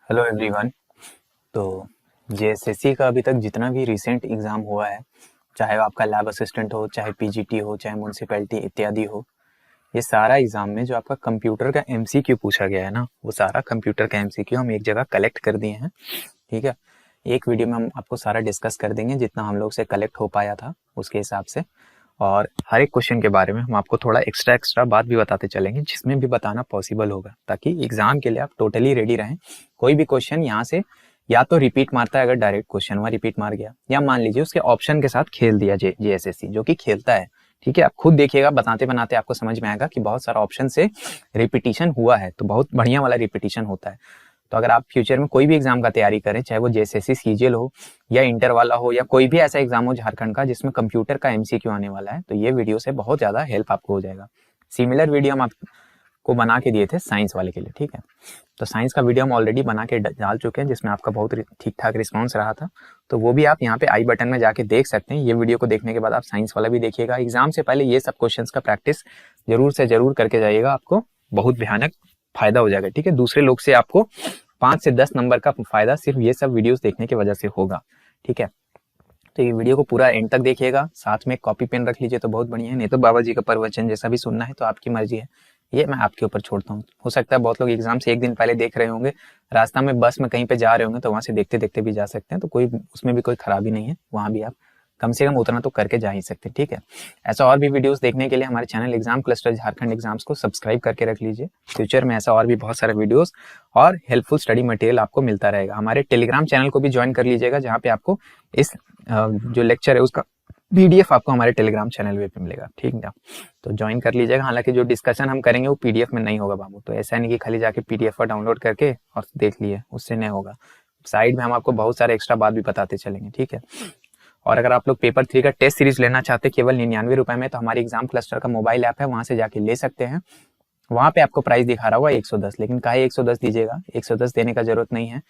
Hello everyone. तो JSSC का अभी तक जितना भी रिसेंट एग्ज़ाम हुआ है, चाहे वो आपका लैब असिस्टेंट हो, चाहे पीजीटी हो, चाहे म्यूनसिपैलिटी इत्यादि हो, ये सारा एग्ज़ाम में जो आपका कंप्यूटर का एमसीक्यू पूछा गया है ना, वो सारा कंप्यूटर का एमसीक्यू हम एक जगह कलेक्ट कर दिए हैं। ठीक है, एक वीडियो में हम आपको सारा डिस्कस कर देंगे जितना हम लोग से कलेक्ट हो पाया था उसके हिसाब से, और हर एक क्वेश्चन के बारे में हम आपको थोड़ा एक्स्ट्रा बात भी बताते चलेंगे जिसमें भी बताना पॉसिबल होगा, ताकि एग्जाम के लिए आप टोटली रेडी रहें। कोई भी क्वेश्चन यहाँ से या तो रिपीट मारता है, अगर डायरेक्ट क्वेश्चन वहाँ रिपीट मार गया, या मान लीजिए उसके ऑप्शन के साथ खेल दिया जेएसएससी, जो कि खेलता है। ठीक है, आप खुद देखिएगा, बताते बनाते आपको समझ में आएगा कि बहुत सारा ऑप्शन से रिपीटिशन हुआ है, तो बहुत बढ़िया वाला रिपीटिशन होता है। तो अगर आप फ्यूचर में कोई भी एग्जाम का तैयारी करें, चाहे वो जेएसएससी सीजीएल हो या इंटर वाला हो या कोई भी ऐसा एग्जाम हो झारखंड का जिसमें कंप्यूटर का एमसीक्यू आने वाला है, तो ये वीडियो से बहुत ज़्यादा हेल्प आपको हो जाएगा। सिमिलर वीडियो हम आपको बना के दिए थे साइंस वाले के लिए। ठीक है, तो साइंस का वीडियो हम ऑलरेडी बना के डाल चुके हैं जिसमें आपका बहुत ठीक ठाक रिस्पॉन्स रहा था, तो वो भी आप यहाँ पे आई बटन में जाके देख सकते हैं। ये वीडियो को देखने के बाद आप साइंस वाला भी देखिएगा। एग्जाम से पहले ये सब क्वेश्चंस का प्रैक्टिस जरूर से जरूर करके जाइएगा, आपको बहुत भयानक फायदा हो जाएगा। ठीक है, दूसरे लोग से आपको 5 से 10 नंबर का फायदा सिर्फ ये सब वीडियोस देखने की वजह से होगा। ठीक है, तो ये वीडियो को पूरा एंड तक देखिएगा, साथ में कॉपी पेन रख लीजिए तो बहुत बढ़िया है, नहीं तो बाबा जी का प्रवचन जैसा भी सुनना है तो आपकी मर्जी है, ये मैं आपके ऊपर छोड़ता हूँ। हो सकता है बहुत लोग एग्जाम से एक दिन पहले देख रहे होंगे, रास्ता में बस में कहीं पे जा रहे होंगे, तो वहाँ से देखते देखते भी जा सकते हैं, तो कोई उसमें भी कोई खराबी नहीं है, वहाँ भी आप कम से कम उतना तो करके जा ही सकते हैं। ठीक है, ऐसा और भी वीडियोस देखने के लिए हमारे channel exam cluster Jharkhand exams को सब्सक्राइब करके रख लीजिए। फ्यूचर में ऐसा और भी बहुत सारे वीडियोस और हेल्पफुल स्टडी मटेरियल आपको मिलता रहेगा। हमारे टेलीग्राम चैनल को भी ज्वाइन कर लीजिएगा, जहाँ पे आपको इस जो लेक्चर है उसका पीडीएफ आपको हमारे टेलीग्राम चैनल पे मिलेगा। ठीक है, तो ज्वाइन कर लीजिएगा। हालांकि जो डिस्कशन हम करेंगे वो पीडीएफ में नहीं होगा बाबू, तो ऐसा नहीं कि खाली जाके पीडीएफ पर डाउनलोड करके और देख लिए, उससे नहीं होगा। साइड में हम आपको बहुत सारे एक्स्ट्रा बात भी बताते चलेंगे। ठीक है, और अगर आप लोग पेपर 3 का टेस्ट सीरीज लेना चाहते हैं केवल 99 रुपए में, तो हमारी एग्जाम क्लस्टर का मोबाइल ऐप है, वहां से जाके ले सकते हैं। वहां पे आपको प्राइस दिखा रहा होगा 110, लेकिन काहे 110 दीजिएगा, 110 देने का जरूरत नहीं है।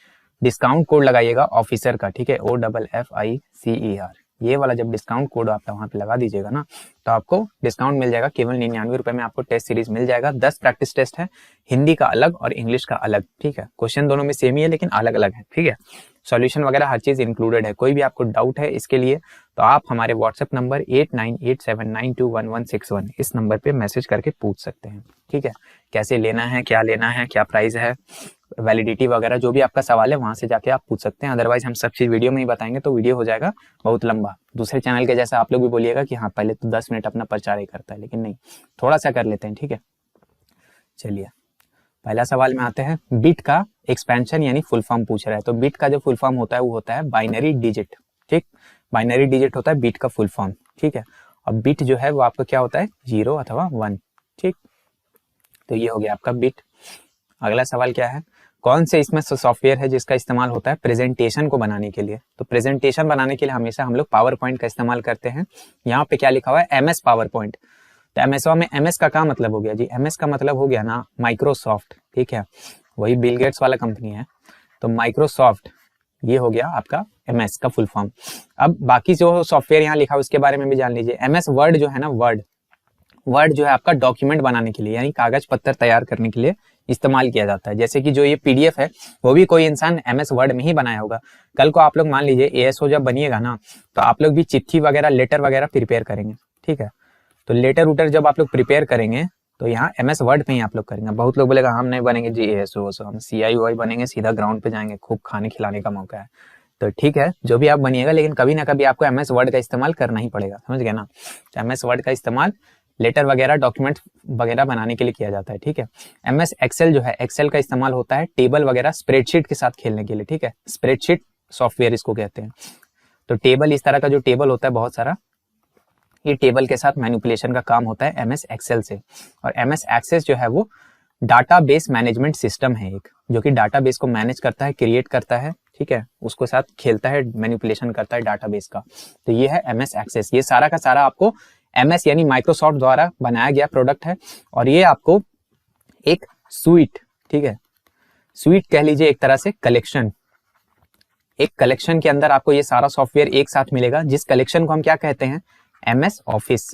डिस्काउंट कोड लगाइएगा ऑफिसर का, ठीक है, OFFICER, ये वाला जब डिस्काउंट कोड आप वहां पे लगा दीजिएगा ना, तो आपको डिस्काउंट मिल जाएगा। केवल 99 रुपए में आपको टेस्ट सीरीज मिल जाएगा। 10 प्रैक्टिस टेस्ट है, हिंदी का अलग और इंग्लिश का अलग। ठीक है, क्वेश्चन दोनों में सेम ही है लेकिन अलग अलग है। ठीक है, सॉल्यूशन वगैरह हर चीज इंक्लूडेड है। कोई भी आपको डाउट है इसके लिए तो आप हमारे व्हाट्सएप नंबर 8987921161 इस नंबर पे मैसेज करके पूछ सकते हैं। ठीक है, कैसे लेना है, क्या लेना है, क्या प्राइस है, वैलिडिटी वगैरह, जो भी आपका सवाल है वहां से जाके आप पूछ सकते हैं। अदरवाइज हम सब चीज वीडियो में ही बताएंगे तो वीडियो हो जाएगा बहुत लंबा। दूसरे चैनल के जैसा आप लोग भी बोलिएगा कि हाँ पहले तो 10 मिनट अपना प्रचार ही करता है, लेकिन नहीं, थोड़ा सा कर लेते हैं। ठीक है, चलिए पहला सवाल में आते हैं। बिट का एक्सपेंशन यानी फुल फॉर्म पूछ रहा है, तो बिट का जो फुल फॉर्म होता है वो होता है बाइनरी डिजिट। ठीक, बाइनरी डिजिट होता है बिट का फुल फॉर्म। ठीक है, और बिट जो है वो आपका क्या होता है, 0 अथवा 1। ठीक, तो ये हो गया आपका बिट। अगला सवाल क्या है, कौन से इसमें सॉफ्टवेयर है जिसका इस्तेमाल होता है प्रेजेंटेशन को बनाने के लिए। तो प्रेजेंटेशन बनाने के लिए हमेशा हम लोग पावर पॉइंट का इस्तेमाल करते हैं। यहाँ पे क्या लिखा हुआ है, MS पावर पॉइंट। तो एमएसओ में MS का क्या मतलब हो गया जी, MS का मतलब हो गया ना माइक्रोसॉफ्ट। ठीक है, वही बिल गेट्स वाला कंपनी है, तो माइक्रोसॉफ्ट ये हो गया आपका MS का फुल फॉर्म। अब बाकी जो सॉफ्टवेयर यहाँ लिखा है उसके बारे में भी जान लीजिए। MS वर्ड जो है ना, वर्ड जो है आपका डॉक्यूमेंट बनाने के लिए यानी कागज पत्तर तैयार करने के लिए इस्तेमाल किया जाता है। जैसे कि जो ये PDF है वो भी कोई इंसान MS वर्ड में ही बनाया होगा। कल को आप लोग मान लीजिए ASO जब बनिएगा ना, तो आप लोग भी चिट्ठी वगैरह, लेटर वगैरह प्रिपेयर करेंगे। ठीक है, तो लेटर उटर जब आप लोग प्रिपेयर करेंगे तो यहाँ MS वर्ड पे ही आप लोग करेंगे। बहुत लोग बोलेगा हम नहीं बनेंगे जी ASO, हम CIOI बनेंगे, सीधा ग्राउंड पे जाएंगे, खूब खाने खिलाने का मौका है। तो ठीक है, जो भी आप बनिएगा, लेकिन कभी ना कभी आपको MS वर्ड का इस्तेमाल करना ही पड़ेगा, समझ गए ना। MS वर्ड का इस्तेमाल लेटर वगैरह, डॉक्यूमेंट वगैरह बनाने के लिए किया जाता है। ठीक है, MS एक्सेल जो है, एक्सेल का इस्तेमाल होता है टेबल वगैरह, स्प्रेडशीट के साथ खेलने के लिए। ठीक है, स्प्रेडशीट सॉफ्टवेयर इसको कहते हैं। तो टेबल, इस तरह का जो टेबल होता है बहुत सारा, ये टेबल के साथ मैनिपुलेशन का काम होता है MS एक्सेल से। और MS एक्सेस जो है वो डाटाबेस मैनेजमेंट सिस्टम है एक, जो कि डाटाबेस को मैनेज करता है, क्रिएट करता है। ठीक है, उसको साथ खेलता है, मैनिपुलेशन करता है डाटाबेस का। तो ये है MS एक्सेस। ये सारा का सारा आपको MS यानी माइक्रोसॉफ्ट द्वारा बनाया गया प्रोडक्ट है, और ये आपको एक स्वीट, ठीक है, स्वीट कह लीजिए, एक तरह से कलेक्शन, एक कलेक्शन के अंदर आपको ये सारा सॉफ्टवेयर एक साथ मिलेगा, जिस कलेक्शन को हम क्या कहते हैं, MS ऑफिस।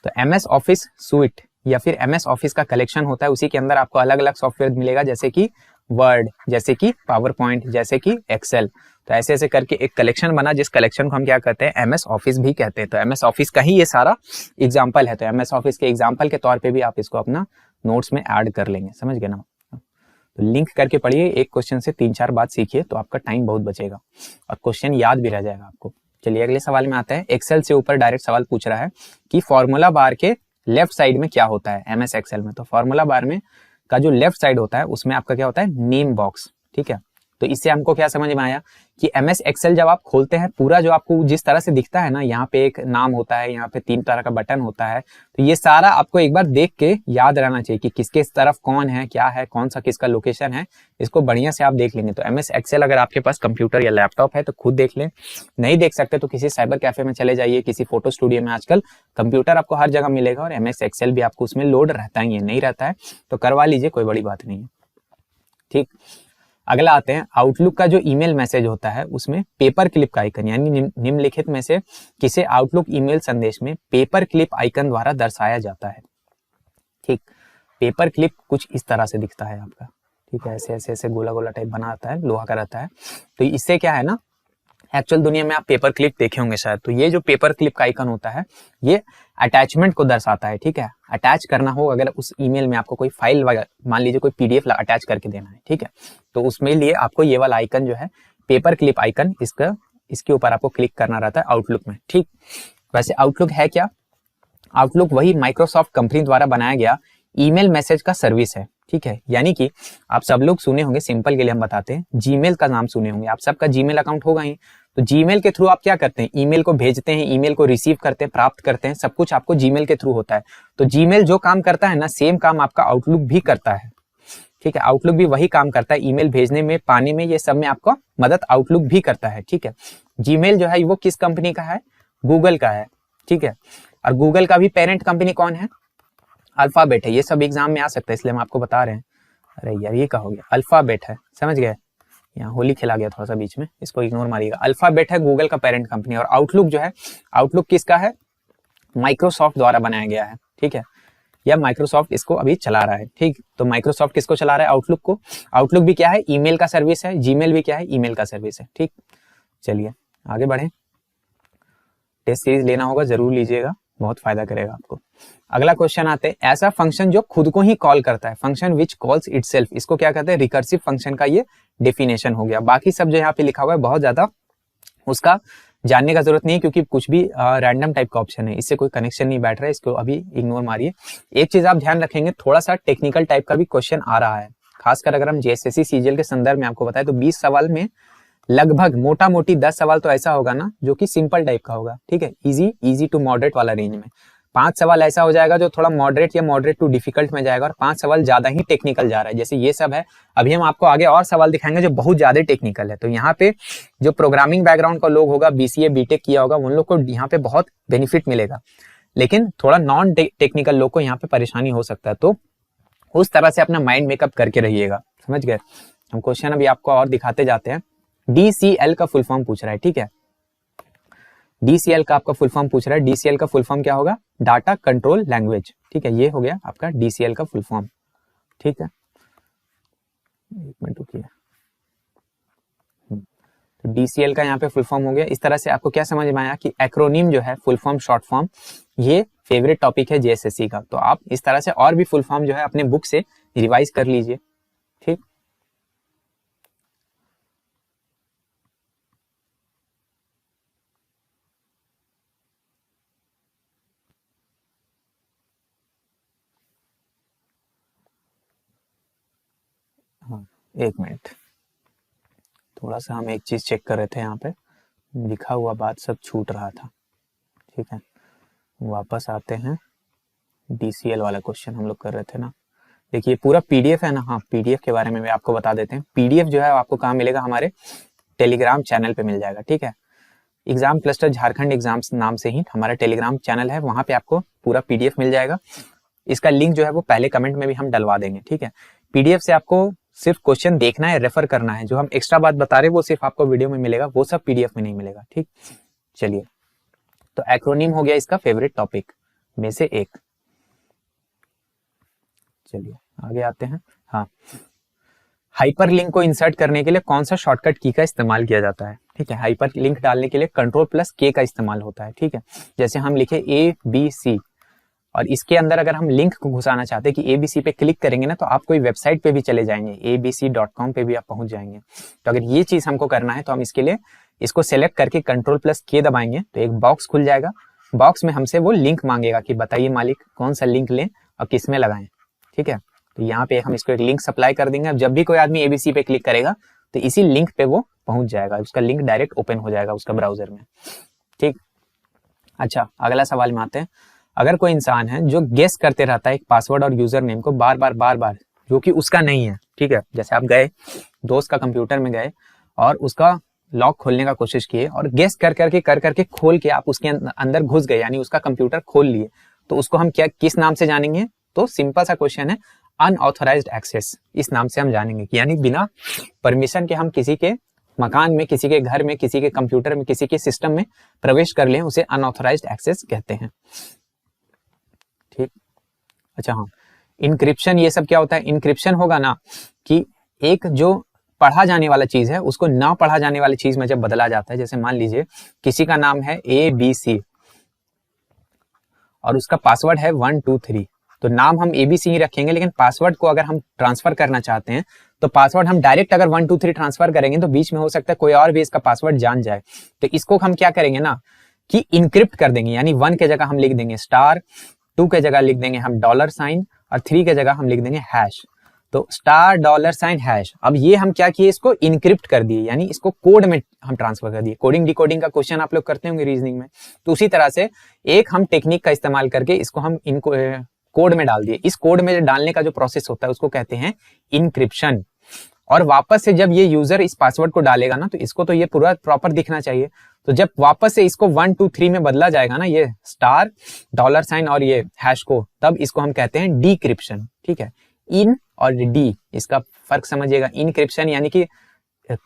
तो MS ऑफिस स्वीट या फिर MS ऑफिस का कलेक्शन होता है, उसी के अंदर आपको अलग अलग सॉफ्टवेयर मिलेगा, जैसे कि वर्ड, जैसे कि पावर पॉइंट, जैसे कि एक्सेल। तो ऐसे ऐसे करके एक कलेक्शन बना, जिस कलेक्शन को हम क्या कहते हैं, एमएस ऑफिस भी कहते हैं। तो एमएस ऑफिस का ही ये सारा एग्जाम्पल है। तो एमएस ऑफिस के एग्जाम्पल के तौर पे भी आप इसको अपना नोट्स में ऐड कर लेंगे, समझ गए ना। तो लिंक करके पढ़िए, एक क्वेश्चन से 3-4 बात सीखिए तो आपका टाइम बहुत बचेगा और क्वेश्चन याद भी रह जाएगा आपको। चलिए अगले सवाल में आते हैं। एक्सेल से ऊपर डायरेक्ट सवाल पूछ रहा है कि फॉर्मूला बार के लेफ्ट साइड में क्या होता है एमएस एक्सेल में। तो फॉर्मूला बार में का जो लेफ्ट साइड होता है उसमें आपका क्या होता है, नेम बॉक्स, ठीक है। तो इससे हमको क्या समझ में आया कि एमएस एक्सेल जब आप खोलते हैं, पूरा जो आपको जिस तरह से दिखता है ना, यहाँ पे एक नाम होता है, यहाँ पे 3 तरह का बटन होता है। तो ये सारा आपको एक बार देख के याद रहना चाहिए कि किसके इस तरफ कौन है, क्या है, कौन सा किसका लोकेशन है, इसको बढ़िया से आप देख लेंगे। तो एमएस एक्सेल अगर आपके पास कंप्यूटर या लैपटॉप है तो खुद देख लें, नहीं देख सकते तो किसी साइबर कैफे में चले जाइए, किसी फोटो स्टूडियो में। आजकल कंप्यूटर आपको हर जगह मिलेगा और एमएस एक्सेल भी आपको उसमें लोड रहता ही है, नहीं रहता है तो करवा लीजिए, कोई बड़ी बात नहीं है, ठीक। अगला आते हैं, आउटलुक का जो ईमेल मैसेज होता है उसमें पेपर क्लिप का आइकन, यानी निम्नलिखित में से किसे आउटलुक ईमेल संदेश में पेपर क्लिप आइकन द्वारा दर्शाया जाता है, ठीक। पेपर क्लिप कुछ इस तरह से दिखता है आपका, ठीक है, ऐसे ऐसे ऐसे गोला गोला टाइप बना आता है, लोहा का रहता है। तो इससे क्या है ना, एक्चुअल दुनिया में आप पेपर क्लिप देखे होंगे शायद। तो ये जो पेपर क्लिप का आइकन होता है ये अटैचमेंट को दर्शाता है, ठीक है। अटैच करना हो अगर उस ईमेल में आपको कोई फाइल वगैरह, मान लीजिए कोई पीडीएफ अटैच करके देना है, ठीक है, तो उसमें लिए आपको ये वाला आइकन जो है पेपर क्लिप आइकन, इसके ऊपर आपको क्लिक करना रहता है आउटलुक में, ठीक। वैसे आउटलुक है क्या? आउटलुक वही माइक्रोसॉफ्ट कंपनी द्वारा बनाया गया ईमेल मैसेज का सर्विस है, ठीक है। यानी कि आप सब लोग सुने होंगे, सिंपल के लिए हम बताते हैं, जीमेल का नाम सुने होंगे, आप सबका जीमेल अकाउंट होगा ही। तो जीमेल के थ्रू आप क्या करते हैं, ईमेल को भेजते हैं, ईमेल को रिसीव करते हैं, प्राप्त करते हैं, सब कुछ आपको जीमेल के थ्रू होता है। तो जीमेल जो काम करता है ना, सेम काम आपका आउटलुक भी करता है, ठीक है। आउटलुक भी वही काम करता है, ईमेल भेजने में, पाने में, ये सब में आपको मदद आउटलुक भी करता है, ठीक है। जीमेल जो है वो किस कंपनी का है? गूगल का है, ठीक है। और गूगल का भी पेरेंट कंपनी कौन है? अल्फाबेट है। ये सब एग्जाम में आ सकता है इसलिए हम आपको बता रहे हैं। अरे यार ये क्या हो गया, अल्फाबेट है, समझ गए। यहाँ होली खिला गया थोड़ा सा बीच में, इसको इग्नोर मारिएगा। अल्फाबेट है गूगल का पेरेंट कंपनी। और आउटलुक जो है, आउटलुक किसका है? माइक्रोसॉफ्ट द्वारा बनाया गया है, ठीक है। या माइक्रोसॉफ्ट इसको अभी चला रहा है, ठीक। तो माइक्रोसॉफ्ट किसको चला रहा है? आउटलुक को। आउटलुक भी क्या है? ईमेल का सर्विस है। जीमेल भी क्या है? ईमेल का सर्विस है, ठीक। चलिए आगे बढ़े। टेस्ट सीरीज लेना होगा, जरूर लीजिएगा, बहुत फायदा करेगा आपको। अगला क्वेश्चन आते हैं, ऐसा फंक्शन जो खुद को ही कॉल करता है, फंक्शन विच कॉल्स इटसेल्फ, इसको क्या कहते हैं? रिकर्सिव फंक्शन का ये डेफिनेशन हो गया। बाकी सब जो यहाँ पे लिखा हुआ है बहुत ज्यादा उसका जानने का जरूरत नहीं है, क्योंकि कुछ भी रैंडम टाइप का ऑप्शन है, इससे कोई कनेक्शन नहीं बैठ रहा है, इसको अभी इग्नोर मारिए। एक चीज आप ध्यान रखेंगे, थोड़ा सा टेक्निकल टाइप का भी क्वेश्चन आ रहा है, खासकर अगर हम जेएसएससी सीजीएल के संदर्भ में आपको बताएं तो 20 सवाल में लगभग मोटा मोटी 10 सवाल तो ऐसा होगा ना जो कि सिंपल टाइप का होगा, ठीक है, इजी टू मॉडरेट वाला रेंज में। 5 सवाल ऐसा हो जाएगा जो थोड़ा मॉडरेट या मॉडरेट टू डिफिकल्ट में जाएगा, और 5 सवाल ज्यादा ही टेक्निकल जा रहा है, जैसे ये सब है। अभी हम आपको आगे और सवाल दिखाएंगे जो बहुत ज्यादा टेक्निकल है। तो यहाँ पे जो प्रोग्रामिंग बैकग्राउंड का लोग होगा, बीसीए बीटेक किया होगा, उन लोग को यहाँ पे बहुत बेनिफिट मिलेगा, लेकिन थोड़ा नॉन टेक्निकल लोग को यहाँ पे परेशानी हो सकता है। तो उस तरह से अपना माइंड मेकअप करके रहिएगा, समझ गए। हम क्वेश्चन अभी आपको और दिखाते जाते हैं। डीसीएल का फुल फॉर्म पूछ रहा है, ठीक है। डीसीएल का आपका फुल फॉर्म पूछ रहा है। डीसीएल का फुल फॉर्म क्या होगा? डाटा कंट्रोल लैंग्वेज, ठीक है। ये हो गया आपका डीसीएल का फुल फॉर्म, ठीक है। एक मिनट रुकिए। तो डीसीएल का यहाँ पे फुल फॉर्म हो गया। इस तरह से आपको क्या समझ में आया कि एक्रोनिम जो है, फुल फॉर्म शॉर्ट फॉर्म, ये फेवरेट टॉपिक है जेएसएससी का। तो आप इस तरह से और भी फुल फॉर्म जो है अपने बुक से रिवाइज कर लीजिए, ठीक। हाँ एक मिनट, थोड़ा सा हम एक चीज चेक कर रहे थे, यहाँ पे लिखा हुआ बात सब छूट रहा था, ठीक है। वापस आते हैं, डीसीएल वाला क्वेश्चन हम लोग कर रहे थे ना। देखिए पूरा पीडीएफ है ना, हाँ पीडीएफ के बारे में भी आपको बता देते हैं। पीडीएफ जो है आपको कहाँ मिलेगा? हमारे टेलीग्राम चैनल पे मिल जाएगा, ठीक है। एग्जाम क्लस्टर झारखंड एग्जाम्स नाम से ही हमारा टेलीग्राम चैनल है, वहां पे आपको पूरा पीडीएफ मिल जाएगा। इसका लिंक जो है वो पहले कमेंट में भी हम डलवा देंगे, ठीक है। पीडीएफ से आपको सिर्फ क्वेश्चन देखना है, रेफर करना है। जो हम एक्स्ट्रा बात बता रहे हैं वो सिर्फ आपको वीडियो में मिलेगा, वो सब पीडीएफ में नहीं मिलेगा, ठीक। चलिए, तो एक्रोनिम हो गया इसका फेवरेट टॉपिक में से एक। चलिए आगे आते हैं। हाँ, हाइपर लिंक को इंसर्ट करने के लिए कौन सा शॉर्टकट की का इस्तेमाल किया जाता है? ठीक है, हाइपर लिंक डालने के लिए Ctrl+K का इस्तेमाल होता है। ठीक है, जैसे हम लिखे ABC और इसके अंदर अगर हम लिंक को घुसाना चाहते हैं कि ABC पे क्लिक करेंगे ना तो आप कोई वेबसाइट पे भी चले जाएंगे, abc.com पे भी आप पहुंच जाएंगे। तो अगर ये चीज हमको करना है तो हम इसके लिए इसको सेलेक्ट करके Ctrl+K दबाएंगे तो एक बॉक्स खुल जाएगा। बॉक्स में हमसे वो लिंक मांगेगा कि बताइए मालिक कौन सा लिंक लें और किस में लगाएं। ठीक है, तो यहाँ पे हम इसको एक लिंक सप्लाई कर देंगे। अब जब भी कोई आदमी ABC पे क्लिक करेगा तो इसी लिंक पे वो पहुंच जाएगा, उसका लिंक डायरेक्ट ओपन हो जाएगा उसका ब्राउजर में। ठीक, अच्छा अगला सवाल में आते हैं। अगर कोई इंसान है जो गेस करते रहता है एक पासवर्ड और यूजर नेम को बार बार जो कि उसका नहीं है। ठीक है, जैसे आप गए दोस्त का कंप्यूटर में गए और उसका लॉक खोलने का कोशिश किए और गेस कर करके खोल के आप उसके अंदर घुस गए, यानी उसका कंप्यूटर खोल लिए, तो उसको हम क्या किस नाम से जानेंगे? तो सिंपल सा क्वेश्चन है, अनऑथराइज्ड एक्सेस, इस नाम से हम जानेंगे। यानी बिना परमिशन के हम किसी के मकान में, किसी के घर में, किसी के कंप्यूटर में, किसी के सिस्टम में प्रवेश कर लें, उसे अनऑथराइज्ड एक्सेस कहते हैं। ठीक, अच्छा हाँ, इनक्रिप्शन ये सब क्या होता है? इनक्रिप्शन होगा ना कि एक जो पढ़ा जाने वाला चीज है उसको ना पढ़ा जाने वाली चीज में जब बदला जाता है। जैसे मान लीजिए किसी का नाम है ABC और उसका पासवर्ड है 123, तो नाम हम ABC ही रखेंगे, लेकिन पासवर्ड को अगर हम ट्रांसफर करना चाहते हैं तो पासवर्ड हम डायरेक्ट अगर 123 ट्रांसफर करेंगे तो बीच में हो सकता है कोई और भी इसका पासवर्ड जान जाए। तो इसको हम क्या करेंगे ना कि इनक्रिप्ट कर देंगे, यानी 1 के जगह हम लिख देंगे स्टार, 2 के जगह लिख देंगे हम $, और 3 के जगह हम लिख देंगे हैश। तो स्टार $। अब ये हम क्या किए, इसको इनक्रिप्ट कर दिए, यानी इसको कोड में हम ट्रांसफर कर दिए। कोडिंग डिकोडिंग का क्वेश्चन आप लोग करते होंगे रीजनिंग में, तो उसी तरह से एक हम टेक्निक का इस्तेमाल करके इसको हम इनको कोड में डाल दिए। इस कोड में डालने का जो प्रोसेस होता है उसको कहते हैं इनक्रिप्शन। और वापस से जब ये यूजर इस पासवर्ड को डालेगा ना तो इसको तो ये पूरा प्रॉपर दिखना चाहिए। तो जब वापस से इसको 1 2 3 में बदला जाएगा ना, ये स्टार, $, और ये हैश को, तब इसको हम कहते हैं डिक्रिप्शन। ठीक है, इन और डी, इसका फर्क समझिएगा। इनक्रिप्शन यानी कि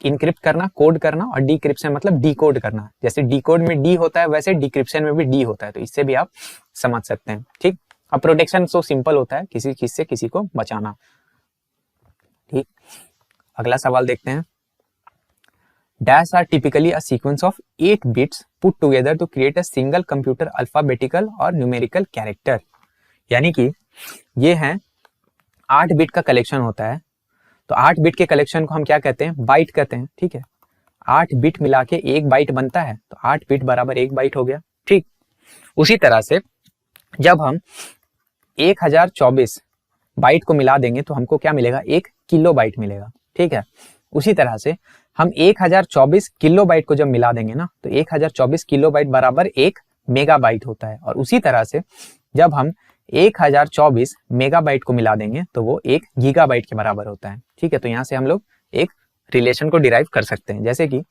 इनक्रिप्ट करना, कोड करना, और डिक्रिप्शन मतलब डिकोड करना। जैसे डिकोड में डी होता है वैसे डिक्रिप्शन में भी डी होता है, तो इससे भी आप समझ सकते हैं। ठीक, अब प्रोटेक्शन तो सिंपल होता है, किसी चीज से किसी को बचाना। ठीक, अगला सवाल देखते हैं। Dash are typically a sequence of 8 bits put together to create a single computer alphabetical और न्यूमेरिकल कैरेक्टर। यानी कि ये है 8 बिट का कलेक्शन होता है, तो 8 बिट के कलेक्शन को हम क्या कहते हैं? बाइट कहते हैं। ठीक है, 8 बिट मिला के 1 बाइट बनता है, तो 8 बिट बराबर 1 बाइट हो गया। ठीक, उसी तरह से जब हम 1024 बाइट को मिला देंगे तो हमको क्या मिलेगा? 1 किलो बाइट मिलेगा। ठीक है, उसी तरह से हम 1024 किलो बाइट को जब मिला देंगे ना तो 1024 किलो बाइट बराबर 1 मेगाबाइट होता है। और उसी तरह से जब हम 1024 मेगाबाइट को मिला देंगे तो वो 1 गीगाबाइट के बराबर होता है। ठीक है, तो यहां से हम लोग एक रिलेशन को डिराइव कर सकते हैं, जैसे कि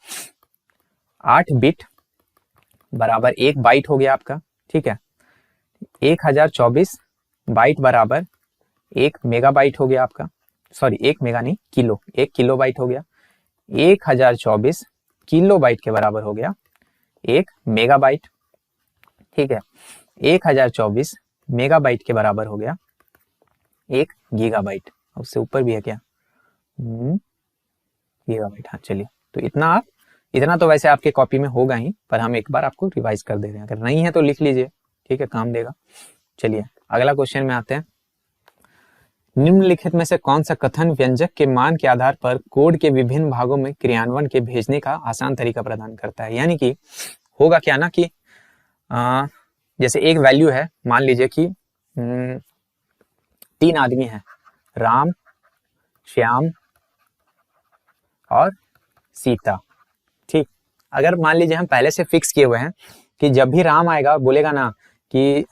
8 बिट बराबर 1 बाइट हो गया आपका। ठीक है, 1024 बाइट बराबर 1 मेगाबाइट हो गया आपका, सॉरी 1 मेगा नहीं, किलो, 1 किलो बाइट हो गया। 1024 किलो बाइट के बराबर हो गया 1 मेगाबाइट। ठीक है, 1024 मेगाबाइट के बराबर हो गया 1 गीगाबाइट। उससे ऊपर भी है क्या? गीगाबाइट, हाँ चलिए। तो इतना तो वैसे आपके कॉपी में होगा ही, पर हम एक बार आपको रिवाइज कर दे रहे हैं। अगर नहीं है तो लिख लीजिए, ठीक है, काम देगा। चलिए अगला क्वेश्चन में आते हैं। निम्नलिखित में से कौन सा कथन व्यंजक के मान के आधार पर कोड के विभिन्न भागों में क्रियान्वयन के भेजने का आसान तरीका प्रदान करता है? यानी कि होगा क्या ना कि जैसे एक वैल्यू है, मान लीजिए कि 3 आदमी हैं, राम, श्याम और सीता। ठीक, अगर मान लीजिए हम पहले से फिक्स किए हुए हैं कि जब भी राम आएगा बोलेगा ना कि